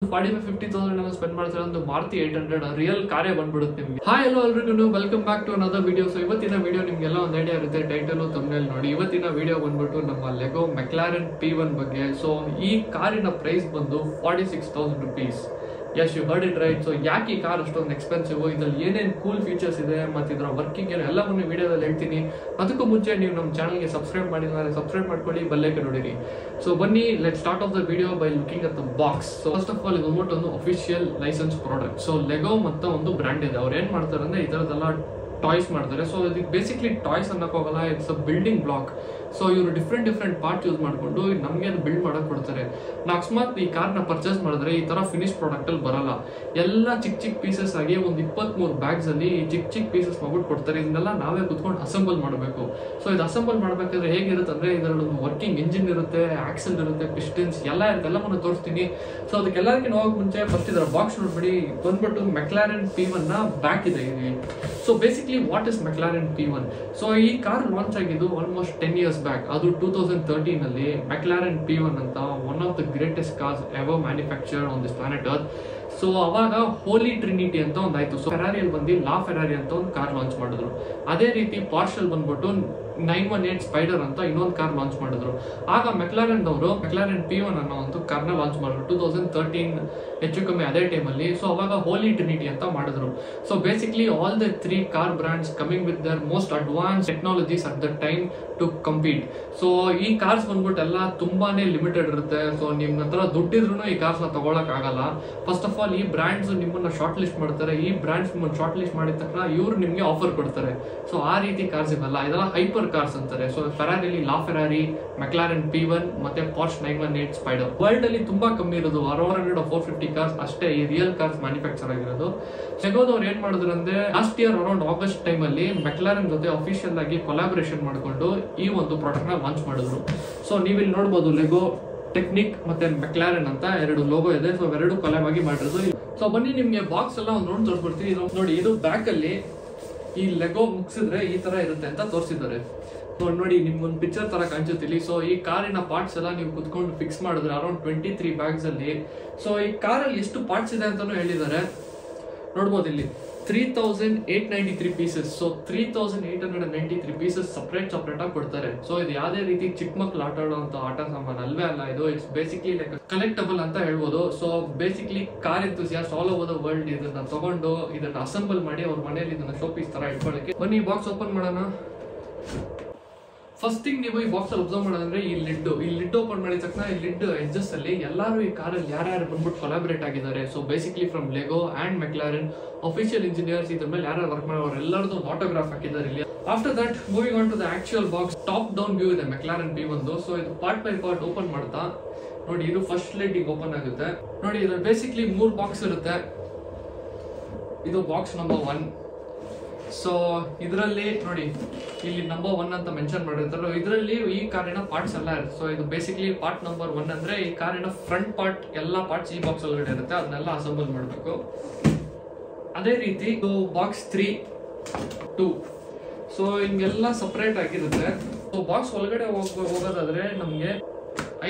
45,000-50,000 spend ಮಾಡ್ತಾರೆ ಒಂದು Maruti 800 real ಕಾರೇ ಬಂದ್ಬಿಡುತ್ತೆ ನಿಮಗೆ. ಹಾಯ್ ಹಲೋ ಎಲ್ರಿಗೂ welcome back to another video. So ಇವತ್ತಿನ ವಿಡಿಯೋ ನಿಮಗೆಲ್ಲ ಒಂದು ಐಡಿಯಾ ಇರುತ್ತೆ, ಟೈಟಲ್ ಥಂಬ್ನೇಲ್ ನೋಡಿ. ಇವತ್ತಿನ ವಿಡಿಯೋ ಬಂದ್ಬಿಟ್ಟು ನಮ್ಮ ಲೆಗೋ ಮೆಕ್ಲಾರನ್ P1 ಬಗ್ಗೆ. ಸೊ ಈ ಕಾರಿನ ಪ್ರೈಸ್ ಬಂದು 46,000 rupees. Yes, you heard it right. So ಯಾಕೆ ಈ ಕಾರ್ ಅಷ್ಟೊಂದು ಎಕ್ಸ್ಪೆನ್ಸಿವ್, ಇದ್ರಲ್ಲಿ ಏನೇನು ಕೂಲ್ ಫೀಚರ್ಸ್ ಇದೆ ಮತ್ತು ಇದರ ವರ್ಕಿಂಗ್ ಏನು ಎಲ್ಲವನ್ನು ವಿಡಿಯೋದಲ್ಲಿ ಹೇಳ್ತೀನಿ. ಅದಕ್ಕೂ ಮುಂಚೆ ನೀವು ನಮ್ಮ ಚಾನಲ್ಗೆ ಸಬ್ಸ್ಕ್ರೈಬ್ ಮಾಡಿದ್ರೆ ಸಬ್ಸ್ಕ್ರೈಬ್ ಮಾಡ್ಕೊಳ್ಳಿ, ಬೆಲ್ಲೈಕನ್ ನೋಡಿರಿ. ಸೊ ಬನ್ನಿ, let start off the video by looking at the box. So first of all ಇದು ಒಂದು official licence product. So Lego ಮತ್ತು ಒಂದು ಬ್ರ್ಯಾಂಡ್ ಇದೆ. ಅವ್ರು ಏನು ಮಾಡ್ತಾರೆ ಅಂದರೆ ಈ ಥರದ್ದೆಲ್ಲ ಟಾಯ್ಸ್ ಮಾಡ್ತಾರೆ. ಸೊ ಇದಕ್ಕೆ ಬೇಸಿಕ್ಲಿ ಟಾಯ್ಸ್ ಅನ್ನೋಕ್ಕೋಗಲ್ಲ, it's a building block. So ಇವರು ಡಿಫ್ರೆಂಟ್ ಪಾರ್ಟ್ ಯೂಸ್ ಮಾಡಿಕೊಂಡು ನಮಗೆ ಅದು ಬಿಲ್ಡ್ ಮಾಡೋಕೆ ಕೊಡ್ತಾರೆ. ನಾವು ಅಕಸ್ಮಾತ್ ಈ ಕಾರ್ನ ಪರ್ಚೇಸ್ ಮಾಡಿದ್ರೆ ಈ ಥರ ಫಿನಿಶ್ ಪ್ರಾಡಕ್ಟಲ್ಲಿ ಬರಲ್ಲ. ಎಲ್ಲ ಚಿಕ್ಕ ಪೀಸಸ್ ಆಗಿ ಒಂದು 23 ಬ್ಯಾಗ್ಸಲ್ಲಿ ಈ ಚಿಕ್ಕ ಪೀಸಸ್ ಮಾಡ್ಬಿಟ್ಟು ಕೊಡ್ತಾರೆ. ಇದನ್ನೆಲ್ಲ ನಾವೇ ಕುತ್ಕೊಂಡು ಅಸೆಂಬಲ್ ಮಾಡಬೇಕು. ಸೊ ಇದು ಅಸೆಂಬಲ್ ಮಾಡಬೇಕಾದ್ರೆ ಹೇಗಿರುತ್ತೆ ಅಂದರೆ ಇದರಲ್ಲಿ ಒಂದು ವರ್ಕಿಂಗ್ ಇಂಜಿನ್ ಇರುತ್ತೆ, ಆಕ್ಸಲ್ ಇರುತ್ತೆ, ಪಿಸ್ಟನ್ಸ್ ಎಲ್ಲ ಇರುತ್ತೆ. ಎಲ್ಲವನ್ನು ತೋರಿಸ್ತೀನಿ. ಸೊ ಅದಕ್ಕೆಲ್ಲದಕ್ಕೆ ಹೋಗೋಕೆ ಮುಂಚೆ ಫಸ್ಟ್ ಇದರ ಬಾಕ್ಸ್ ನೋಡ್ಬಿಡಿ. ಬಂದ್ಬಿಟ್ಟು ಮೆಕ್ಲಾರನ್ P1 ಬ್ಯಾಕ್ ಇದೆ ಇಲ್ಲಿ. So basically what is ಮೆಕ್ಲಾರನ್ P1? So ಈ ಕಾರ್ ಲಾಂಚ್ ಆಗಿದ್ದು ಆಲ್ಮೋಸ್ಟ್ 10 years ಬ್ಯಾಕ್. ಅದು 2013 ಅಲ್ಲಿ ಮೆಕ್ಲಾರನ್ P1 ಅಂತ one of the greatest cars ever manufactured on this planet earth. So ಅವಾಗ ಹೋಲಿ ಟ್ರಿನಿಟಿ ಅಂತ ಒಂದಾಯ್ತು. ಸೊ ಫೆರಾರಿಯಲ್ಲಿ ಬಂದು ಲಾ ಫೆರಾರಿ ಅಂತ ಒಂದು ಕಾರ್ ಲಾಂಚ್ ಮಾಡಿದ್ರು. ಅದೇ ರೀತಿ ಪಾರ್ಷಲ್ ಬಂದ್ಬಿಟ್ಟು 918 ಸ್ಪೈಡರ್ ಅಂತ ಇನ್ನೊಂದು ಕಾರ್ ಲಾಂಚ್ ಮಾಡಿದ್ರು. ಆಗ ಮೆಕ್ಲಾರನ್ ಅವರು ಮೆಕ್ಲಾರನ್ P1 ಅನ್ನೋ ಒಂದು ಕಾರ್ನ ಲಾಂಚ್ ಮಾಡಿದ್ರು 2013 ಹೆಚ್ಚು ಕಮ್ಮಿ ಅದೇ ಟೈಮಲ್ಲಿ. ಸೊ ಅವಾಗ ಹೋಲಿ ಟ್ರಿನಿಟಿ ಅಂತ ಮಾಡಿದ್ರು. So basically all the 3 car brands coming with their most advance technologies at the time to compete. So ಈ ಕಾರ್ಸ್ ಬಂದ್ಬಿಟ್ಟು ಎಲ್ಲ ತುಂಬಾನೇ ಲಿಮಿಟೆಡ್ ಇರುತ್ತೆ. ಸೊ ನಿಮ್ಮ ಹತ್ರ ದುಡ್ಡಿದ್ರು ಈ ಕಾರ್ಸ್ನ ತಗೊಳಕ್ ಆಗಲ್ಲ. ಫಸ್ಟ್ ಆಫ್ ಆಲ್ ಈ ಬ್ರ್ಯಾಂಡ್ಸ್ ನಿಮ್ಮನ್ನ ಶಾರ್ಟ್ ಲಿಸ್ಟ್ ಮಾಡ್ತಾರೆ. ಈ ಬ್ರ್ಯಾಂಡ್ಸ್ ನಿಮ್ಮನ್ನ ಶಾರ್ಟ್ ಲಿಸ್ಟ್ ಮಾಡಿದ ತಕ್ಷಣ ಇವ್ರು ನಿಮ್ಗೆ ಆಫರ್ ಕೊಡ್ತಾರೆ. ಸೊ ಆ ರೀತಿ ಕಾರ್ಸ್ ಇವೆಲ್ಲ ಇದೆಲ್ಲ ಹೈಪರ್ ಕಾರ್ಸ್ ಅಂತಾರೆ. ಸೊ ಫೆರಾರಿಲಿ ಲಾ ಫೆರಾರಿ, ಮೆಕ್ಲಾರನ್ P1 ಮತ್ತೆ ಪಾರ್ಷ್ 918 ಸ್ಪೈಡರ್. ವರ್ಲ್ಡ್ ಅಲ್ಲಿ ತುಂಬಾ ಕಮ್ಮಿ ಇರೋದು 450 ಕಾರ್ಸ್ ಅಷ್ಟೇ ಈ ರಿಯಲ್ ಕಾರ್ಸ್ ಮ್ಯಾನುಫ್ಯಾಕ್ಚರ್ ಆಗಿರೋದು. ಲೆಗೋದವ್ರು ಏನ್ ಮಾಡಿದ್ರು ಅಂದ್ರೆ last year around August time ಅಲ್ಲಿ ಮೆಕ್ಲಾರನ್ ಜೊತೆ ಅಫಿಷಿಯಲ್ ಆಗಿ ಕೊಲಾಬರೇಷನ್ ಮಾಡಿಕೊಂಡು ಈ ಒಂದು ಪ್ರಾಡಕ್ಟ್ ನ ಲಾಂಚ್ ಮಾಡಿದ್ರು. ಸೊ ನೀವಿಲ್ಲಿ ನೋಡಬಹುದು ಲೆಗೋ ಟೆಕ್ನಿಕ್ ಮತ್ತೆ ಮೆಕ್ಲಾರನ್ ಅಂತ 2 ಲೋಗೋ ಇದೆ. ಸೊ ಎರಡು ಕೊಲಾಬ್ ಆಗಿ ಮಾಡಿರೋದು. ಸೊ ಬನ್ನಿ ನಿಮ್ಗೆ ಬಾಕ್ಸ್ ಎಲ್ಲ ಒಂದು ರೌಂಡ್ ತೋರಿಸ್ಬಿಡ್ತೀನಿ. ನೋಡಿ, ಇದು ಬ್ಯಾಕ್ ಅಲ್ಲಿ ಈ ಲೆಗೋ ಮುಗಿಸಿದ್ರೆ ಈ ತರ ಇರುತ್ತೆ ಅಂತ ತೋರಿಸಿದ್ದಾರೆ. ನೋಡಿ, ನಿಮ್ಗೊಂದು ಪಿಕ್ಚರ್ ತರ ಕಾಣಿಸುತ್ತಿಲ್ಲ. ಸೊ ಈ ಕಾರಿನ ಪಾರ್ಟ್ಸ್ ಎಲ್ಲ ನೀವು ಕುತ್ಕೊಂಡು ಫಿಕ್ಸ್ ಮಾಡಿದ್ರೆ ಅರೌಂಡ್ 23 ಬ್ಯಾಗ್ಸ್ ಅಲ್ಲಿ. ಸೊ ಈ ಕಾರಲ್ಲಿ ಎಷ್ಟು ಪಾರ್ಟ್ಸ್ ಇದೆ ಅಂತಾನು ಹೇಳಿದ್ದಾರೆ. ನೋಡ್ಬೋದು ಇಲ್ಲಿ 3,893 ಪೀಸಸ್. ಸೊ 3,893 ಪೀಸಸ್ ಸಪ್ರೇಟ್ ಆಗಿ ಕೊಡ್ತಾರೆ. ಸೊ ಇದು ಯಾವುದೇ ರೀತಿ ಚಿಕ್ಕ ಮಕ್ಳು ಆಟ ಆಡುವಂತ ಆಟ ಸಾಮಾನು ಅಲ್ವೇ ಅಲ್ಲ. ಇದು ಇಟ್ಸ್ ಬೇಸಿಕ್ಲಿ ಲೈಕ್ ಕಲೆಕ್ಟಬಲ್ ಅಂತ ಹೇಳ್ಬೋದು. So basically car enthusiast all over the world ಇದನ್ನ ತಗೊಂಡು ಇದನ್ನ ಅಸೆಂಬಲ್ ಮಾಡಿ ಅವ್ರ ಮನೆಯಲ್ಲಿ ಇದನ್ನ ಶೋ ಪೀಸ್ ತರ ಇಟ್ಕೊಳ್ಳಕ್ಕೆ. ಬನ್ನಿ ಬಾಕ್ಸ್ ಓಪನ್ ಮಾಡೋಣ. ಫಸ್ಟ್ ಥಿಂಗ್ ನೀವು ಈ ಬಾಕ್ಸ್ ಅಲ್ಲಿ ಅಬ್ಸರ್ವ್ ಮಾಡೋದಂದ್ರೆ ಈ ಲಿಡ್ ಓಪನ್ ಮಾಡಿದ ತಕ್ಷಣ ಈ ಲಿಡ್ ಎಡ್ಜಸ್ ಅಲ್ಲಿ ಎಲ್ಲರೂ ಈ ಕಾರಲ್ಲಿ ಯಾರ್ಯಾರು ಬಂದ್ಬಿಟ್ಟು ಕೊಲಾಬರೇಟ್ ಆಗಿದ್ದಾರೆ. So basically from Lego and McLaren official engineers ಇದ್ರ ಮೇಲೆ ಯಾರು ವರ್ಕ್ ಮಾಡೋರು ಎಲ್ಲರದ್ದು ಆಟೋಗ್ರಾಫ್ ಹಾಕಿದ್ದಾರೆ ಇಲ್ಲಿ. After that moving on to the actual box, top down view ಇದೆ ಮೆಕ್ಲಾರನ್ P1. ಸೊ ಇದು ಪಾರ್ಟ್ ಬೈ ಪಾರ್ಟ್ ಓಪನ್ ಮಾಡ್ತಾ ನೋಡಿ, ಇದು ಫಸ್ಟ್ ಲಿಡ್ ಓಪನ್ ಆಗುತ್ತೆ. ನೋಡಿ, ಇದ್ರಲ್ಲಿ ಬೇಸಿಕ್ಲಿ 3 ಬಾಕ್ಸ್ ಇರುತ್ತೆ. ಇದು ಬಾಕ್ಸ್ ನಂಬರ್ 1. ಸೊ ಇದರಲ್ಲಿ ನೋಡಿ, ಇಲ್ಲಿ ನಂಬರ್ 1 ಅಂತ ಮೆನ್ಷನ್ ಮಾಡಿರ್ತಾರೆ. ಇದರಲ್ಲಿ ಈ ಕಾರಿನ ಪಾರ್ಟ್ಸ್ ಎಲ್ಲ ಇರುತ್ತೆ. ಸೊ ಇದು ಬೇಸಿಕ್ಲಿ ಪಾರ್ಟ್ ನಂಬರ್ 1 ಅಂದ್ರೆ ಈ ಕಾರಿನ ಫ್ರಂಟ್ ಪಾರ್ಟ್ ಎಲ್ಲ ಪಾರ್ಟ್ಸ್ ಈ ಬಾಕ್ಸ್ ಒಳಗಡೆ ಇರುತ್ತೆ. ಅದನ್ನೆಲ್ಲ ಅಸೆಂಬಲ್ ಮಾಡಬೇಕು. ಅದೇ ರೀತಿ ಇದು ಬಾಕ್ಸ್ 3, 2. ಸೊ ಹಿಂಗೆಲ್ಲ ಸಪ್ರೇಟ್ ಆಗಿರುತ್ತೆ. ಸೊ ಬಾಕ್ಸ್ ಒಳಗಡೆ ಹೋಗೋದಾದ್ರೆ ನಮ್ಗೆ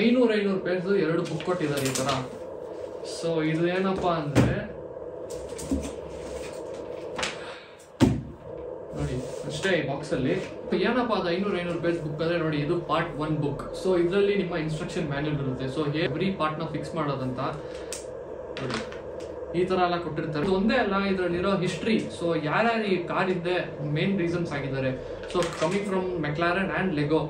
500 ಪೇಜ್ 2 ಬುಕ್ ಕೊಟ್ಟಿದ್ದಾರೆ ಈ ತರ. ಸೊ ಇದು ಏನಪ್ಪಾ ಅಂದ್ರೆ ನೋಡಿ ಅಷ್ಟೇ ಈ ಬಾಕ್ಸ್ ಅಲ್ಲಿ ಏನಪ್ಪಾ ಅದು 500 ಪೇಜ್ ಬುಕ್ ಅಂದ್ರೆ ನೋಡಿ, ಇದು ಪಾರ್ಟ್ 1 ಬುಕ್. ಸೊ ಇದರಲ್ಲಿ ನಿಮ್ಮ ಇನ್ಸ್ಟ್ರಕ್ಷನ್ ಮ್ಯಾನ್ಯಲ್ ಇರುತ್ತೆ. ಸೊ ಎವ್ರಿ ಪಾರ್ಟ್ ನ ಫಿಕ್ಸ್ ಮಾಡೋದಂತ ನೋಡಿ ಈ ತರ ಎಲ್ಲ ಕೊಟ್ಟಿರ್ತಾರೆ. ಒಂದೇ ಅಲ್ಲ, ಇದರಲ್ಲಿರೋ ಹಿಸ್ಟ್ರಿ. ಸೊ ಯಾರ್ಯಾರು ಈ ಕಾರ್ ಇಂದ ಮೇನ್ ರೀಸನ್ಸ್ ಆಗಿದ್ದಾರೆ. So coming from ಮೆಕ್ಲಾರನ್ and Lego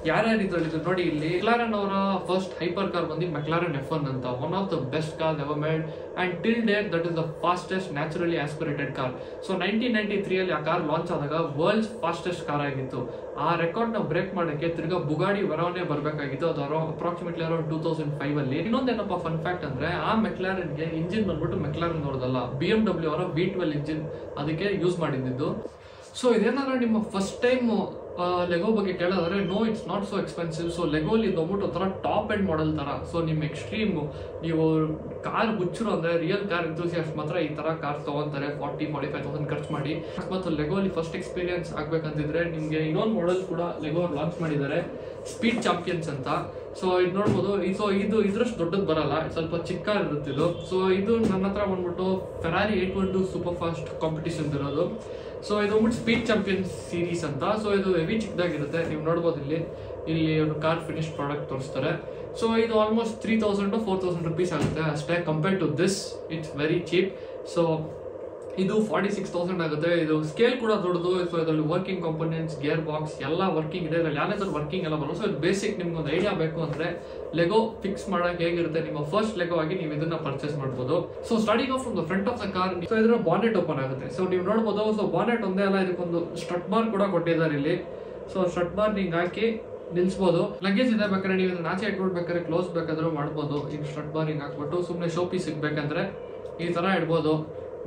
ಯಾರ್ಯಾರು ಇದ್ರಲ್ಲಿ ನೋಡಿ. ಇಲ್ಲಿ ಮೆಕ್ಲಾರನ್ ಅವರ ಫಸ್ಟ್ ಹೈಪರ್ ಕಾರ್ ಬಂದು ಮೆಕ್ಲಾರನ್ F1 ಅಂತ, one of the best car ever made and till date that is the fastest naturally aspirated car. So 1993 ಅಲ್ಲಿ ಆ ಕಾರ್ ಲಾಂಚ್ ಆದಾಗ ವರ್ಲ್ಡ್ಸ್ ಫಾಸ್ಟೆಸ್ಟ್ ಕಾರ್ ಆಗಿತ್ತು. ಆ ರೆಕಾರ್ಡ್ ನ ಬ್ರೇಕ್ ಮಾಡಕ್ಕೆ ತಿರ್ಗಾ ಬುಗಾಡಿ ವೆರೋನೆ ಬರ್ಬೇಕಾಗಿತ್ತು. ಅದು ಅಪ್ರಾಕ್ಸಿಮೇಟ್ಲಿ ಅರೌಂಡ್ 2005 ಅಲ್ಲಿ. ಇನ್ನೊಂದೇನಪ್ಪ ಫನ್ ಫ್ಯಾಕ್ಟ್ ಅಂದ್ರೆ ಆ ಮೆಕ್ಲಾರನ್ಗೆ ಇಂಜಿನ್ ಬಂದ್ಬಿಟ್ಟು ಮೆಕ್ಲಾರನ್ ಅವ್ರದಲ್ಲ, BMW ಅವರ V12 ಇಂಜಿನ್ ಅದಕ್ಕೆ ಯೂಸ್ ಮಾಡಿದ್ದು. ಸೊ ಇದೇನಾದ್ರೆ ನಿಮ್ಮ ಫಸ್ಟ್ ಟೈಮ್ ಲೆಗೋ ಬಗ್ಗೆ ಕೇಳೋದಾದ್ರೆ no it's not so expensive. So ಲೆಗೋಲಿ ಹೋಗ್ಬಿಟ್ಟು ಒಂಥರ ಟಾಪ್ ಎಂಡ್ ಮಾಡೆಲ್ ಥರ. ಸೊ ನಿಮ್ಮ ಎಕ್ಸ್ಟ್ರೀಮ್ ನೀವು ಕಾರ್ ಹುಚ್ಚರು ಅಂದರೆ ರಿಯಲ್ ಕಾರ್ ಎಂಥೂಸಿಯಾಸ್ಟ್ ಮಾತ್ರ ಈ ಥರ ಕಾರ್ ತೊಗೊತಾರೆ 40-45,000 ಖರ್ಚು ಮಾಡಿ. ಮತ್ತು ಲೆಗೋಲಿ ಫಸ್ಟ್ ಎಕ್ಸ್ಪೀರಿಯನ್ಸ್ ಆಗಬೇಕಂತಿದ್ರೆ ನಿಮಗೆ ಇನ್ನೊಂದು ಮಾಡೆಲ್ ಕೂಡ ಲೆಗೋ ಲಾಂಚ್ ಮಾಡಿದ್ದಾರೆ, ಸ್ಪೀಡ್ ಚಾಂಪಿಯನ್ಸ್ ಅಂತ. ಸೊ ಇದು ನೋಡ್ಬೋದು. ಸೊ ಇದು ಇದ್ರಷ್ಟು ದೊಡ್ಡದು ಬರಲ್ಲ, ಸ್ವಲ್ಪ ಚಿಕ್ಕ ಇರುತ್ತೆ ಇದು. ಸೊ ಇದು ನನ್ನ ಹತ್ರ ಬಂದ್ಬಿಟ್ಟು ಫೆರಾರಿ 812 ಸೂಪರ್ ಫಾಸ್ಟ್ ಕಾಂಪಿಟೇಷನ್ ಇರೋದು. ಸೊ ಇದು ಬಂದ್ಬಿಟ್ಟು ಸ್ಪೀಡ್ ಚಾಂಪಿಯನ್ಸ್ ಸೀರೀಸ್ ಅಂತ. ಸೊ ಇದು ಹೆವಿ ಚಿಕ್ಕದಾಗಿರುತ್ತೆ, ನೀವು ನೋಡ್ಬೋದು ಇಲ್ಲಿ ಒಂದು ಕಾರ್ ಫಿನಿಶ್ ಪ್ರಾಡಕ್ಟ್ ತೋರಿಸ್ತಾರೆ. ಸೊ ಇದು ಆಲ್ಮೋಸ್ಟ್ 3,000 to 4,000 rupees ಆಗುತ್ತೆ ಅಷ್ಟೇ. Compared to this it's very cheap. So ಇದು 46,000 ಆಗುತ್ತೆ. ಇದು ಸ್ಕೇಲ್ ಕೂಡ ದೊಡ್ಡದು. ಸೊ ಇದರಲ್ಲಿ ವರ್ಕಿಂಗ್ ಕಾಂಪೋನೆಂಟ್ಸ್, ಗೇರ್ ಬಾಕ್ಸ್ ಎಲ್ಲ ವರ್ಕಿಂಗ್ ಇದೆ. ಇದರಲ್ಲಿ ಯಾವ್ದಾದ್ರು ವರ್ಕಿಂಗ್ ಎಲ್ಲ ಬರೋದು. ಸೊ ಇದು ಬೇಸಿಕ್ ನಿಮ್ಗೆ ಒಂದು ಐಡಿಯಾ ಬೇಕು ಅಂದರೆ ಲೆಗೋ ಫಿಕ್ಸ್ ಮಾಡೋಕೆ ಹೇಗಿರುತ್ತೆ ನಿಮ್ಮ ಫಸ್ಟ್ ಲೆಗೋ ಆಗಿ ನೀವು ಇದನ್ನ ಪರ್ಚೇಸ್ ಮಾಡ್ಬೋದು. So starting off from the front of the car, so ಇದರ ಬಾನೆಟ್ ಓಪನ್ ಆಗುತ್ತೆ. ಸೊ ನೀವು ನೋಡ್ಬೋದು. ಸೊ ಬಾನೆಟ್ ಒಂದೇ ಅಲ್ಲ, ಇದಕ್ಕೊಂದು ಸ್ಟ್ರಟ್ ಬಾರ್ ಕೂಡ ಕೊಟ್ಟಿದ್ದಾರೆ ಇಲ್ಲಿ. ಸೊ ಸ್ಟ್ರಟ್ ಬಾರ್ ಹಿಂಗೆ ಹಾಕಿ ನಿಲ್ಸ್ಬೋದು. ಲಗೇಜ್ ಇದೆ ಬೇಕಾದ್ರೆ ನೀವು ಇದನ್ನ ಆಚೆ ಇಟ್ಬಿಡ್ಬೇಕಾದ್ರೆ ಕ್ಲೋಸ್ ಬೇಕಾದ್ರೂ ಮಾಡ್ಬೋದು. ಈಗ ಸ್ಟ್ರಟ್ ಬಾರ್ ಹಿಂಗೆ ಹಾಕ್ಬಿಟ್ಟು ಸುಮ್ಮನೆ ಶೋ ಪೀಸ್ ಸಿಗ್ಬೇಕಂದ್ರೆ ಈ ಥರ ಇಡ್ಬೋದು,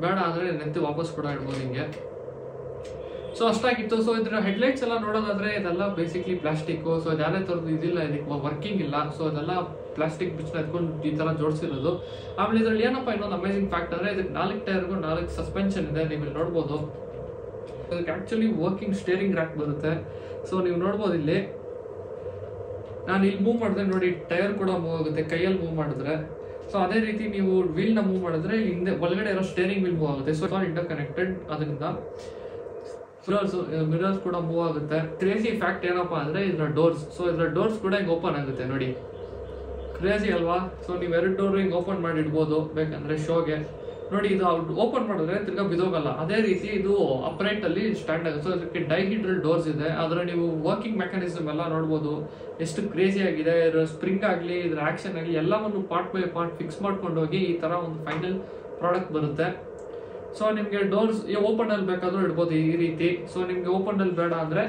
ಬೇಡ ಅಂದರೆ ನೆತ್ತಿ ವಾಪಸ್ ಕೂಡ ಇಡ್ಬೋದು ಹಿಂಗೆ. ಸೊ ಅಷ್ಟಾಗಿತ್ತು. ಸೊ ಇದ್ರ ಹೆಡ್ಲೈಟ್ಸ್ ಎಲ್ಲ ನೋಡೋದಾದ್ರೆ ಇದೆಲ್ಲ ಬೇಸಿಕ್ಲಿ ಪ್ಲಾಸ್ಟಿಕ್ಕು. ಸೊ ಇದು ಯಾರೇ ಥರದ್ದು ಇದಿಲ್ಲ, ಇದಕ್ಕೆ ವರ್ಕಿಂಗ್ ಇಲ್ಲ. ಸೊ ಇದೆಲ್ಲ ಪ್ಲಾಸ್ಟಿಕ್ ಬಿಚ್ನ ಎತ್ಕೊಂಡು ಈ ಥರ ಜೋಡಿಸಿರೋದು. ಆಮೇಲೆ ಇದರಲ್ಲಿ ಏನಪ್ಪ ಇನ್ನೊಂದು ಅಮೇಸಿಂಗ್ ಫ್ಯಾಕ್ಟ್ ಅಂದರೆ ಇದಕ್ಕೆ 4 ಟೈರ್ಗೂ 4 ಸಸ್ಪೆನ್ಷನ್ ಇದೆ, ನೀವು ಇಲ್ಲಿ ನೋಡ್ಬೋದು. ಇದಕ್ಕೆ ಆ್ಯಕ್ಚುಲಿ ವರ್ಕಿಂಗ್ ಸ್ಟೇರಿಂಗ್ ರ್ಯಾಕ್ ಬರುತ್ತೆ. ಸೊ ನೀವು ನೋಡ್ಬೋದು ಇಲ್ಲಿ ನಾನು ಇಲ್ಲಿ ಮೂವ್ ಮಾಡಿದ್ರೆ ನೋಡಿ ಟೈರ್ ಕೂಡ ಮೂವ್ ಆಗುತ್ತೆ ಕೈಯಲ್ಲಿ ಮೂವ್ ಮಾಡಿದ್ರೆ. ಸೊ ಅದೇ ರೀತಿ ನೀವು ವೀಲ್ನ ಮೂವ್ ಮಾಡಿದ್ರೆ ಹಿಂದೆ ಒಳಗಡೆ ಇರೋ ಸ್ಟೇರಿಂಗ್ ವೀಲ್ ಮೂವ್ ಆಗುತ್ತೆ. ಸೊ ಇಂಟರ್ ಕನೆಕ್ಟೆಡ್, ಅದರಿಂದ ಮಿರರ್ಸ್ ಕೂಡ ಮೂವ್ ಆಗುತ್ತೆ. ಕ್ರೇಜಿ ಫ್ಯಾಕ್ಟ್ ಏನಪ್ಪಾ ಅಂದ್ರೆ ಇದರ ಡೋರ್ಸ್. ಸೊ ಇದರ ಡೋರ್ಸ್ ಕೂಡ ಹಿಂಗೆ ಓಪನ್ ಆಗುತ್ತೆ ನೋಡಿ, ಕ್ರೇಜಿ ಅಲ್ವಾ? ಸೊ ನೀವು 2 ಡೋರ್ ಹಿಂಗೆ ಓಪನ್ ಮಾಡಿ ಇಡ್ಬೋದು ಬೇಕಂದ್ರೆ ಶೋಗೆ. ನೋಡಿ ಇದು ಓಪನ್ ಮಾಡಿದ್ರೆ ತಿರ್ಗಾ ಬಿದೋಗಲ್ಲ, ಅದೇ ರೀತಿ ಇದು ಅಪ್ರೈಟ್ ಅಲ್ಲಿ ಸ್ಟ್ಯಾಂಡ್ ಆಗುತ್ತೆ. ಸೊ ಇದಕ್ಕೆ ಡೈಹೀಡ್ರಲ್ ಡೋರ್ಸ್ ಇದೆ. ಅದರ ನೀವು ವರ್ಕಿಂಗ್ ಮೆಕ್ಯಾನಿಸಮ್ ಎಲ್ಲ ನೋಡ್ಬೋದು, ಎಷ್ಟು ಕ್ರೇಜಿ ಆಗಿದೆ. ಇದರ ಸ್ಪ್ರಿಂಗ್ ಆಗಲಿ ಇದರ ಆಕ್ಷನ್ ಆಗಲಿ ಎಲ್ಲವನ್ನು ಪಾರ್ಟ್ ಬೈ ಪಾರ್ಟ್ ಫಿಕ್ಸ್ ಮಾಡ್ಕೊಂಡು ಹೋಗಿ ಈ ತರ ಒಂದು ಫೈನಲ್ ಪ್ರಾಡಕ್ಟ್ ಬರುತ್ತೆ. ಸೊ ನಿಮಗೆ ಡೋರ್ಸ್ ಓಪನ್ ಅಲ್ಲಿ ಬೇಕಾದ್ರೂ ಇಡ್ಬೋದು ಈ ರೀತಿ. ಸೊ ನಿಮ್ಗೆ ಓಪನ್ ಅಲ್ಲಿ ಬೇಡ ಅಂದ್ರೆ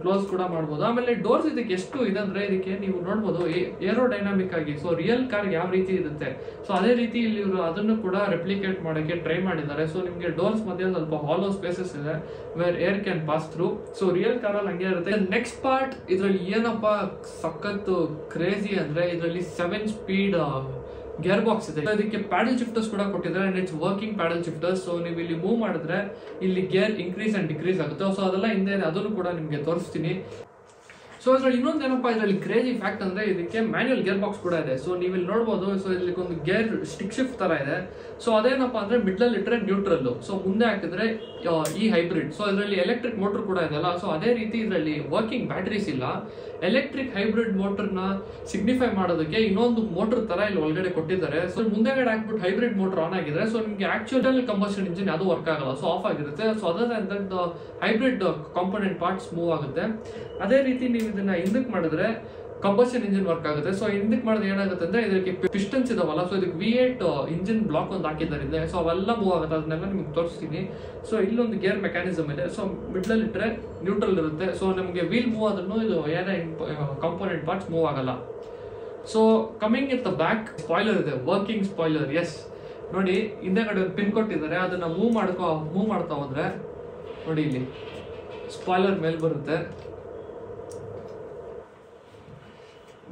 ಕ್ಲೋಸ್ ಕೂಡ ಮಾಡ್ಬೋದು. ಆಮೇಲೆ ಡೋರ್ಸ್ ಇದಕ್ಕೆ ಎಷ್ಟು ಇದೆ ಅಂದ್ರೆ ಇದಕ್ಕೆ ನೀವು ನೋಡ್ಬೋದು ಏರೋಡೈನಾಮಿಕ್ ಆಗಿ. ಸೊ ರಿಯಲ್ ಕಾರ್ ಯಾವ ರೀತಿ ಇರುತ್ತೆ ಸೊ ಅದೇ ರೀತಿ ಇಲ್ಲಿ ಇವರು ಅದನ್ನು ಕೂಡ ರೆಪ್ಲಿಕೇಟ್ ಮಾಡೋಕ್ಕೆ ಟ್ರೈ ಮಾಡಿದ್ದಾರೆ. ಸೊ ನಿಮಗೆ ಡೋರ್ಸ್ ಮಧ್ಯೆ ಸ್ವಲ್ಪ ಹಾಲೋ ಸ್ಪೇಸಸ್ ಇದೆ where air can pass through. So real ಕಾರಲ್ಲಿ ಹಂಗೆ ಇರುತ್ತೆ. ನೆಕ್ಸ್ಟ್ ಪಾರ್ಟ್ ಇದರಲ್ಲಿ ಏನಪ್ಪಾ ಸಖತ್ ಕ್ರೇಜಿ ಅಂದ್ರೆ ಇದರಲ್ಲಿ 7 ಸ್ಪೀಡ್ ಗೇರ್ ಬಾಕ್ಸ್ ಇದೆ. ಇದಕ್ಕೆ ಪ್ಯಾಡಲ್ ಶಿಫ್ಟರ್ಸ್ ಕೂಡ ಕೊಟ್ಟಿದ್ದಾರೆ, and it's working paddle shifters. So ನೀವು ಇಲ್ಲಿ ಮೂವ್ ಮಾಡಿದ್ರೆ ಇಲ್ಲಿ ಗೇರ್ ಇನ್ಕ್ರೀಸ್ ಅಂಡ್ ಡಿಕ್ರೀಸ್ ಆಗುತ್ತೆ. ಸೊ ಅದೆಲ್ಲ ಹಿಂದೆ ಅದನ್ನು ಕೂಡ ನಿಮಗೆ ತೋರಿಸ್ತೀನಿ. ಸೊ ಇದ್ರಲ್ಲಿ ಇನ್ನೊಂದು ಏನಪ್ಪಾ ಇದರಲ್ಲಿ ಕ್ರೇಜಿ ಫ್ಯಾಕ್ಟ್ ಅಂದ್ರೆ ಇದಕ್ಕೆ ಮ್ಯಾನ್ಯುಯಲ್ ಗೇರ್ ಬಾಕ್ಸ್ ಕೂಡ ಇದೆ. ಸೊ ನೀವು ಇಲ್ಲಿ ನೋಡ್ಬೋದು. ಸೊ ಇಲ್ಲಿ ಒಂದು ಗೇರ್ ಸ್ಟಿಕ್ ಶಿಫ್ಟ್ ತರ ಇದೆ. ಸೊ ಅದೇನಪ್ಪಾ ಅಂದ್ರೆ ಮಿಡ್ಲಲ್ಲಿ ಇಟ್ಟರೆ ನ್ಯೂಟ್ರಲ್, ಸೊ ಮುಂದೆ ಹಾಕಿದ್ರೆ ಈ ಹೈಬ್ರಿಡ್. ಸೊ ಇದರಲ್ಲಿ ಎಲೆಕ್ಟ್ರಿಕ್ ಮೋಟರ್ ಕೂಡ ಇದೆ ಅಲ್ಲ. ಸೊ ಅದೇ ರೀತಿ ಇದರಲ್ಲಿ ವರ್ಕಿಂಗ್ ಬ್ಯಾಟರೀಸ್ ಇಲ್ಲ. ಎಲೆಕ್ಟ್ರಿಕ್ ಹೈಬ್ರಿಡ್ ಮೋಟರ್ನ ಸಿಗ್ನಿಫೈ ಮಾಡೋದಕ್ಕೆ ಇನ್ನೊಂದು ಮೋಟರ್ ತರ ಇಲ್ಲಿ ಒಳಗಡೆ ಕೊಟ್ಟಿದ್ದಾರೆ. ಸೊ ಮುಂದೆಗಡೆ ಹಾಕ್ಬಿಟ್ಟು ಹೈಬ್ರಿಡ್ ಮೋಟರ್ ಆನ್ ಆಗಿದ್ರೆ ಸೊ ನಿಮಗೆ ಆಕ್ಚುಯಲ್ ಕಂಬಷನ್ ಇಂಜಿನ್ ಅದು ವರ್ಕ್ ಆಗಲ್ಲ, ಸೊ ಆಫ್ ಆಗಿರುತ್ತೆ. ಸೊ ಅದರ ಹೈಬ್ರಿಡ್ ಕಾಂಪೋನೆಂಟ್ ಪಾರ್ಟ್ಸ್ ಮೂವ್ ಆಗುತ್ತೆ. ಅದೇ ರೀತಿ ನೀವು ಇದನ್ನ ಹಿಂದಕ್ಕೆ ಮಾಡಿದ್ರೆ ಕಂಬಷನ್ ಇಂಜಿನ್ ವರ್ಕ್ ಆಗುತ್ತೆ. ಸೊ ಹಿಂದಕ್ಕೆ ಮಾಡಿದ್ರೆ ಏನಾಗುತ್ತೆ ಅಂದ್ರೆ ಇದಕ್ಕೆ ಪಿಸ್ಟನ್ಸ್ ಇದಾವಲ್ಲ, ಸೊ ಇದಕ್ಕೆ V8 ಇಂಜಿನ್ ಬ್ಲಾಕ್ ಒಂದು ಹಾಕಿದ್ದಾರೆ. ಸೊ ಅವೆಲ್ಲ ಮೂವ್ ಆಗುತ್ತೆ, ಅದನ್ನೆಲ್ಲ ನಿಮ್ಗೆ ತೋರಿಸ್ತೀನಿ. ಸೊ ಇಲ್ಲೊಂದು ಗೇರ್ ಮೆಕ್ಯಾನಿಸಮ್ ಇದೆ. ಸೊ ಮಿಡ್ಲಲ್ಲಿ ಇಟ್ಟರೆ ನ್ಯೂಟ್ರಲ್ ಇರುತ್ತೆ. ಸೊ ನಮಗೆ ವೀಲ್ ಮೂವ್ ಆದ್ರೂ ಇದು ಏನೇ ಕಾಂಪೋನೆಂಟ್ ಪಾರ್ಟ್ಸ್ ಮೂವ್ ಆಗಲ್ಲ. So coming in the back spoiler ಇದೆ, ವರ್ಕಿಂಗ್ ಸ್ಪಾಯ್ಲರ್. ಎಸ್ ನೋಡಿ ಹಿಂದೆಗಡೆ ಒಂದು ಪಿನ್ ಕೊಟ್ಟಿದ್ದಾರೆ, ಅದನ್ನ ಮೂವ್ ಮಾಡ್ತಾ ಹೋದ್ರೆ ನೋಡಿ ಇಲ್ಲಿ ಸ್ಪಾಯ್ಲರ್ ಮೇಲೆ ಬರುತ್ತೆ.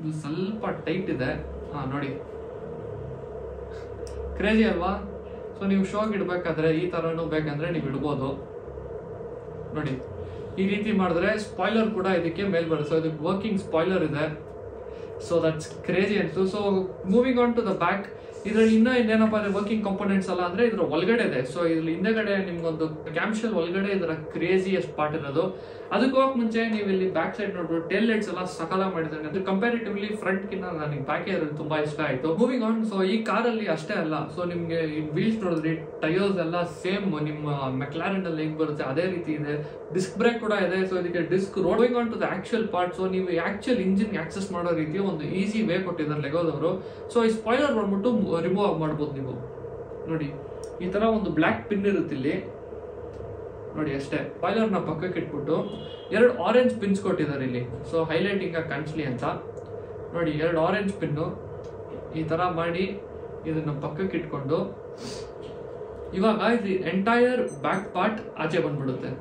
ಇದು ಸ್ವಲ್ಪ ಟೈಟ್ ಇದೆ, ನೋಡಿ ಕ್ರೇಜಿ ಅಲ್ವಾ? ಸೊ ನೀವು ಶೋಗೆ ಇಡ್ಬೇಕಾದ್ರೆ ಈ ತರನು ಬೇಕಂದ್ರೆ ನೀವು ಇಡ್ಬೋದು. ನೋಡಿ ಈ ರೀತಿ ಮಾಡಿದ್ರೆ ಸ್ಪಾಯ್ಲರ್ ಕೂಡ ಇದಕ್ಕೆ ಮೇಲ್ ಬರುತ್ತೆ. ಸೊ ಇದಕ್ಕೆ ವರ್ಕಿಂಗ್ ಸ್ಪಾಯ್ಲರ್ ಇದೆ. ಸೊ ದಟ್ಸ್ ಕ್ರೇಜಿ ಅನ್ಸು. So moving on to the back, ಇದರಲ್ಲಿ ಇನ್ನೇನಪ್ಪ ಅಂದ್ರೆ ವರ್ಕಿಂಗ್ ಕಾಂಪೋನೆಂಟ್ಸ್ ಅಲ್ಲ ಅಂದ್ರೆ ಇದ್ರ ಒಳಗಡೆ ಇದೆ. ಸೊ ಇದ್ರಲ್ಲಿ ಹಿಂದೆಗಡೆ ನಿಮ್ಗೊಂದು ಕ್ಯಾಮ್ಶೆಲ್ ಒಳಗಡೆ ಇದರ ಕ್ರೇಜಿಯಸ್ಟ್ ಪಾರ್ಟ್ ಇರೋದು. ಅದಕ್ಕೆ ಹೋಗಕ್ ಮುಂಚೆ ನೀವು ಇಲ್ಲಿ ಬ್ಯಾಕ್ ಸೈಡ್ ನೋಡ್ಬೋದು ಟೇಲ್ ಲೈಟ್ಸ್ ಎಲ್ಲ ಸಕಲ ಮಾಡಿದ್ದಾರೆ. ಅದು ಕಂಪ್ಯಾರಿಟಿವ್ಲಿ ಫ್ರಂಟ್ ಕಿನ್ನ ನನಗೆ ಬ್ಯಾಕ್ ಇರೋದು ತುಂಬಾ ಇಷ್ಟ ಆಯ್ತು. ಮೂವಿಂಗ್ ಆನ್, ಸೊ ಈ ಕಾರಲ್ಲಿ ಅಷ್ಟೇ ಅಲ್ಲ, ಸೊ ನಿಮ್ಗೆ ವೀಲ್ಸ್ ನೋಡಿದ್ರಿ ಟೈರ್ಸ್ ಎಲ್ಲ ಸೇಮ್ ನಿಮ್ಮ ಮೆಕ್ಲಾರೆನ್ ಅಲ್ಲಿ ಹೇಗೆ ಬರುತ್ತೆ ಅದೇ ರೀತಿ ಇದೆ. ಡಿಸ್ಕ್ ಬ್ರೇಕ್ ಕೂಡ ಇದೆ. ಸೊ ಇದಕ್ಕೆ ಡಿಸ್ಕ್ ರೋಡಿಂಗ್ on to the actual part. So ನೀವು ಆಕ್ಚುಯಲ್ ಇಂಜಿನ್ ಆಕ್ಸೆಸ್ ಮಾಡೋ ರೀತಿ ಒಂದು ಈಸಿ ವೇ ಕೊಟ್ಟಿದ್ದಾರೆ ಲೆಗೋದವರು. ಸೊ ಈ ಸ್ಪಾಯ್ಲರ್ ಬಂದ್ಬಿಟ್ಟು ರಿಮೂವ್ ಮಾಡ್ಬೋದು ನೀವು. ನೋಡಿ ಈ ತರ ಒಂದು ಬ್ಲಾಕ್ ಪಿನ್ ಇರುತ್ತೆ ಇಲ್ಲಿ ನೋಡಿ ಅಷ್ಟೇ. ಸ್ಪಾಯ್ಲರ್ ನ ಪಕ್ಕಕ್ಕೆ ಇಟ್ಬಿಟ್ಟು 2 ಆರೆಂಜ್ ಪಿನ್ಸ್ ಕೊಟ್ಟಿದ್ದಾರೆ ಇಲ್ಲಿ. ಸೊ ಹೈಲೈಟಿಂಗ್ ಆಗಿ ಕಾಣಿಸ್ಲಿ ಅಂತ ನೋಡಿ 2 ಆರೆಂಜ್ ಪಿನ್ನು ಈ ತರ ಮಾಡಿ ಇದನ್ನ ಪಕ್ಕಕ್ಕೆ ಇಟ್ಕೊಂಡು ಇವಾಗ ಇದು ಎಂಟೈರ್ ಬ್ಯಾಕ್ ಪಾರ್ಟ್ ಆಚೆ ಬಂದ್ಬಿಡುತ್ತೆ.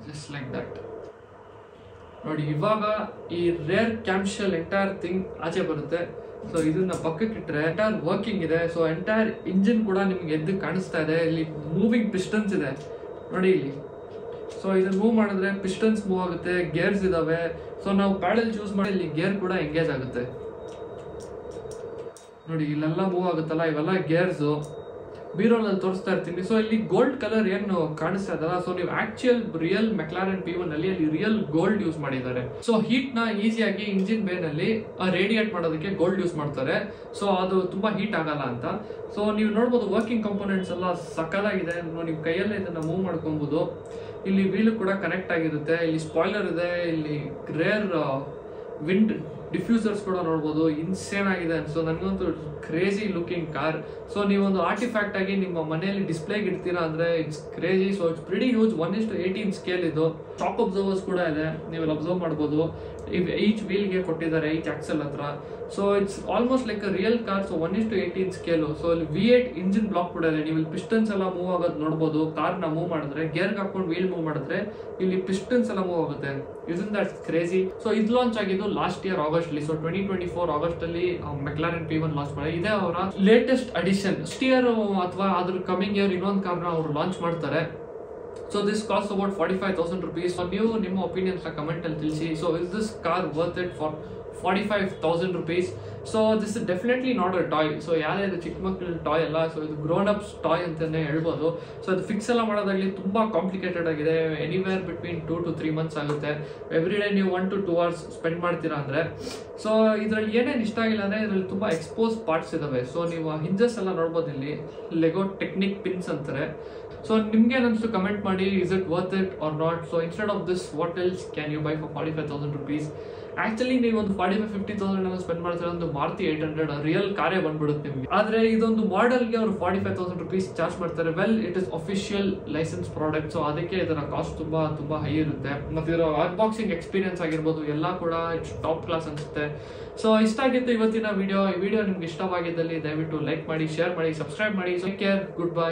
Just like that. ನೋಡಿ ಇವಾಗ ಈ ರೇರ್ ಕ್ಯಾಮ್ಶೆಲ್ ಎಂಟೈರ್ ಥಿಂಗ್ ಆಚೆ ಬರುತ್ತೆ. ಸೊ ಇದನ್ನ ಪಕ್ಕಕ್ಕೆ ಇಟ್ಟರೆ ಎಂಟೈರ್ ವರ್ಕಿಂಗ್ ಇದೆ. ಸೊ ಎಂಟೈರ್ ಇಂಜಿನ್ ಕೂಡ ನಿಮ್ಗೆ ಎದ್ದು ಕಾಣಿಸ್ತಾ ಇದೆ. ಇಲ್ಲಿ ಮೂವಿಂಗ್ ಪಿಸ್ಟನ್ಸ್ ಇದೆ ನೋಡಿ ಇಲ್ಲಿ. ಸೊ ಇದನ್ನ ಮೂವ್ ಮಾಡಿದ್ರೆ ಪಿಸ್ಟನ್ಸ್ ಮೂವ್ ಆಗುತ್ತೆ, ಗೇರ್ಸ್ ಇದಾವೆ. ಸೊ ನಾವು ಪ್ಯಾಡಲ್ ಚೂಸ್ ಮಾಡಿ ಇಲ್ಲಿ ಗೇರ್ ಕೂಡ ಎಂಗೇಜ್ ಆಗುತ್ತೆ ನೋಡಿ. ಇಲ್ಲೆಲ್ಲ ಮೂವ್ ಆಗುತ್ತಲ್ಲ, ಇವೆಲ್ಲ ಗೇರ್ಸು. ಬೀರೋನಲ್ಲಿ ತೋರಿಸ್ತಾ ಇರ್ತೀನಿ. ಸೊ ಇಲ್ಲಿ ಗೋಲ್ಡ್ ಕಲರ್ ಏನು ಕಾಣಿಸ್ತಾ ಇದಲ್ಲ, ಸೊ ನೀವು ಆಕ್ಚುಯಲ್ ರಿಯಲ್ ಮೆಕ್ಲಾರೆನ್ P1 ಅಲ್ಲಿ ರಿಯಲ್ ಗೋಲ್ಡ್ ಯೂಸ್ ಮಾಡಿದ್ದಾರೆ. ಸೊ ಹೀಟ್ ನ ಈಸಿಯಾಗಿ ಇಂಜಿನ್ ಬೇ ನಲ್ಲಿ ರೇಡಿಯೇಟ್ ಮಾಡೋದಕ್ಕೆ ಗೋಲ್ಡ್ ಯೂಸ್ ಮಾಡ್ತಾರೆ. ಸೊ ಅದು ತುಂಬಾ ಹೀಟ್ ಆಗಲ್ಲ ಅಂತ. ಸೊ ನೀವು ನೋಡ್ಬೋದು ವರ್ಕಿಂಗ್ ಕಂಪೋನೆಂಟ್ಸ್ ಎಲ್ಲ ಸಕ್ಕಲಾಗಿದೆ. ನೀವು ಕೈಯಲ್ಲೇ ಇದನ್ನ ಮೂವ್ ಮಾಡ್ಕೊಬಹುದು. ಇಲ್ಲಿ ವೀಲ್ ಕೂಡ ಕನೆಕ್ಟ್ ಆಗಿರುತ್ತೆ. ಇಲ್ಲಿ ಸ್ಪಾಯ್ಲರ್ ಇದೆ, ಇಲ್ಲಿ ರೇರ್ ವಿಂಡ್ ಡಿಫ್ಯೂಸರ್ಸ್ ಕೂಡ ನೋಡ್ಬೋದು. ಇನ್ಸೇನ್ ಆಗಿದೆ. ಸೊ ನನಗಂತೂ ಕ್ರೇಜಿ ಲುಕಿಂಗ್ ಕಾರ್. ಸೊ ನೀವೊಂದು ಆರ್ಟಿಫ್ಯಾಕ್ಟ್ ಆಗಿ ನಿಮ್ಮ ಮನೆಯಲ್ಲಿ ಡಿಸ್ಪ್ಲೇಗೆ ಇಡ್ತೀರಾ ಅಂದ್ರೆ it's crazy. So it's pretty huge. 1:18 scale ಇದು. ಶಾಕ್ ಅಬ್ಸರ್ವರ್ಸ್ ಕೂಡ ಇದೆ, ನೀವು ಅಬ್ಸರ್ವ್ ಮಾಡ್ಬೋದು. ಈಚ್ ವೀಲ್ಗೆ ಕೊಟ್ಟಿದ್ದಾರೆ, ಈಚ್ ಆಕ್ಸೆಲ್ ಹತ್ರ. So it's almost like a real car. So 1:18 scale. So ಇಲ್ಲಿ V8 ಇಂಜಿನ್ ಬ್ಲಾಕ್ ಕೂಡ ಇದೆ. ನೀವು ಇಲ್ಲಿ ಪಿಸ್ಟನ್ಸ್ ಎಲ್ಲ ಮೂವ್ ಆಗೋದು ನೋಡ್ಬೋದು. ಕಾರ್ನ ಮೂವ್ ಮಾಡಿದ್ರೆ, ಗೇರ್ಗೆ ಹಾಕೊಂಡು ವೀಲ್ ಮೂವ್ ಮಾಡಿದ್ರೆ ಇಲ್ಲಿ ಪಿಸ್ಟನ್ಸ್ ಎಲ್ಲ ಮೂವ್ ಆಗುತ್ತೆ. ಇದನ್ ದಟ್ ಕ್ರೇಜಿ. ಸೊ ಇದು ಲಾಂಚ್ ಆಗಿದ್ದು ಲಾಸ್ಟ್ ಇಯರ್ ಆಗಸ್ಟ್ ಅಲ್ಲಿ. ಸೊ 2024 ಆಗಸ್ಟ್ ಅಲ್ಲಿ ಮೆಕ್ಲಾರೆನ್ P1 ಲಾಂಚ್ ಮಾಡಿ. ಇದೇ ಅವರ ಲೇಟೆಸ್ಟ್ ಅಡಿಷನ್. ನೆಕ್ಸ್ಟ್ ಇಯರ್ ಅಥವಾ ಅದ್ರ ಕಮಿಂಗ್ ಇಯರ್ ಇನ್ನೊಂದು ಕಾರ್ನ ಅವರು ಲಾಂಚ್ ಮಾಡ್ತಾರೆ. So this cost about 45,000 rupees. So ನೀವು ನಿಮ್ಮ ಒಪಿನಿಯನ್ಸ್ ಕಮೆಂಟ್ ಅಲ್ಲಿ ತಿಳಿಸಿ. So is this car worth it for 45,000 rupees? So this is definitely not a toy. So ಯಾರೇ ಇದು ಚಿಕ್ಕ ಮಕ್ಕಳ ಟಾಯ್ ಅಲ್ಲ. ಸೊ ಇದು ಗ್ರೋನ್ ಅಪ್ಸ್ ಟಾಯ್ ಅಂತಾನೆ ಹೇಳ್ಬೋದು. ಸೊ ಅದು ಫಿಕ್ಸ್ ಎಲ್ಲ ಮಾಡೋದಾಗಲಿ ತುಂಬಾ ಕಾಂಪ್ಲಿಕೇಟೆಡ್ ಆಗಿದೆ. ಎನಿವೇರ್ ಬಿಟ್ವೀನ್ 2 to 3 months ಆಗುತ್ತೆ. ಎವ್ರಿ ಡೇ ನೀವು 1 to 2 hours ಸ್ಪೆಂಡ್ ಮಾಡ್ತೀರಾ ಅಂದ್ರೆ. ಸೊ ಇದರಲ್ಲಿ ಏನೇನು ಇಷ್ಟ ಆಗಿಲ್ಲ ಅಂದ್ರೆ ಇದರಲ್ಲಿ ತುಂಬಾ ಎಕ್ಸ್ಪೋಸ್ ಪಾರ್ಟ್ಸ್ ಇದಾವೆ. ಸೊ ನೀವು ಹಿಂಜಸ್ ಎಲ್ಲ ನೋಡ್ಬೋದು. ಇಲ್ಲಿ ಲೆಗೋ ಟೆಕ್ನಿಕ್ ಪಿನ್ಸ್ ಅಂತಾರೆ. ಸೊ ನಿಮ್ಗೆ ಏನಿಸ್ತು ಕಮೆಂಟ್ ಮಾಡಿ. Is it worth it or not? So instead of this what else can you buy for 45,000 rupees? Actually ನೀವು ಒಂದು 45,000-50,000 ಸ್ಪೆಂಡ್ ಮಾಡ್ತಾರೆ. ಒಂದು ಮಾರುತಿ 800 ರಿಯಲ್ ಕಾರೇ ಬಂದ್ಬಿಡುತ್ತೆ ನಿಮಗೆ. ಆದ್ರೆ ಇದೊಂದು ಮಾಡೆಲ್ಗೆ ಅವರು 45,000 rupees ಚಾರ್ಜ್ ಮಾಡ್ತಾರೆ. Well, it is official licence product. So ಅದಕ್ಕೆ ಇದರ ಕಾಸ್ಟ್ ತುಂಬಾ ಹೈ ಇರುತ್ತೆ. ಮತ್ತೆ ಇದರ ಅನ್ಬಾಕ್ಸಿಂಗ್ ಎಕ್ಸ್ಪೀರಿಯನ್ಸ್ ಆಗಿರ್ಬೋದು ಎಲ್ಲ ಕೂಡ ಇಟ್ಸ್ ಟಾಪ್ ಕ್ಲಾಸ್ ಅನ್ಸುತ್ತೆ. ಸೊ ಇಷ್ಟ ಆಗಿತ್ತು ಇವತ್ತಿನ ವಿಡಿಯೋ. ಈ ವಿಡಿಯೋ ನಿಮ್ಗೆ ಇಷ್ಟವಾಗಿದ್ದಲ್ಲಿ ದಯವಿಟ್ಟು ಲೈಕ್ ಮಾಡಿ, ಶೇರ್ ಮಾಡಿ, ಸಬ್ಸ್ಕ್ರೈಬ್ ಮಾಡಿ. Take care, good bye.